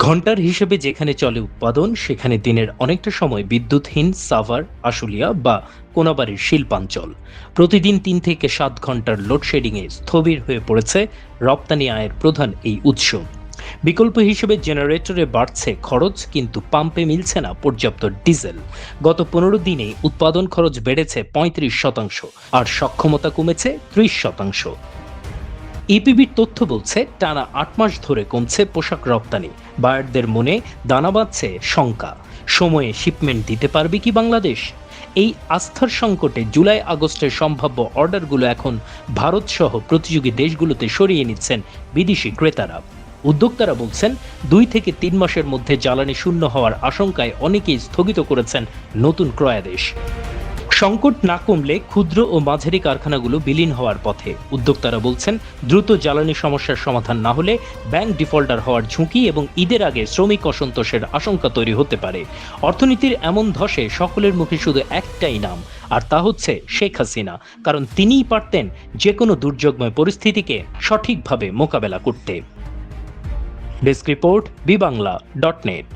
ঘন্টার হিসেবে যেখানে চলে উৎপাদন, সেখানে দিনের অনেকটা সময় বিদ্যুৎহীন সাভার, আশুলিয়া বা কোনাবাড়ির শিল্পাঞ্চল। প্রতিদিন 3 থেকে 7 ঘন্টার লোডশেডিংয়ে স্থবির হয়ে পড়েছে রপ্তানি আয়ের প্রধান এই উৎস। বিকল্প হিসেবে জেনারেটরে বাড়ছে খরচ, কিন্তু পাম্পে মিলছে না পর্যাপ্ত ডিজেল। গত 15 দিনে উৎপাদন খরচ বেড়েছে 35% আর সক্ষমতা কমেছে 30%। ইপিবির তথ্য বলছে টানা 8 মাস ধরে কমছে পোশাক রপ্তানি। বায়ারদের মনে দানা বাঁধছে শঙ্কা, সময়ে শিপমেন্ট দিতে পারবে কি বাংলাদেশ? এই আস্থার সংকটে জুলাই আগস্টের সম্ভাব্য অর্ডারগুলো এখন ভারত সহ প্রতিযোগী দেশগুলোতে সরিয়ে নিচ্ছেন বিদেশি ক্রেতারা। উদ্যোক্তারা বলছেন 2 থেকে 3 মাসের মধ্যে জ্বালানি শূন্য হওয়ার আশঙ্কায় অনেকেই স্থগিত করেছেন নতুন ক্রয়াদেশ। সংকট না কমলে ক্ষুদ্র ও মাঝারি কারখানাগুলো বিলীন হওয়ার পথে। উদ্যোক্তারা বলছেন দ্রুত জ্বালানি সমস্যার সমাধান না হলে ব্যাংক ডিফল্টার হওয়ার ঝুঁকি এবং ঈদের আগে শ্রমিক অসন্তোষের আশঙ্কা তৈরি হতে পারে। অর্থনীতির এমন ধসে সকলের মুখে শুধু একটাই নাম, আর তা হচ্ছে শেখ হাসিনা। কারণ তিনিই পারতেন যে কোনো দুর্যোগময় পরিস্থিতিকে সঠিকভাবে মোকাবেলা করতে। Desk report, বিবাংলা.net।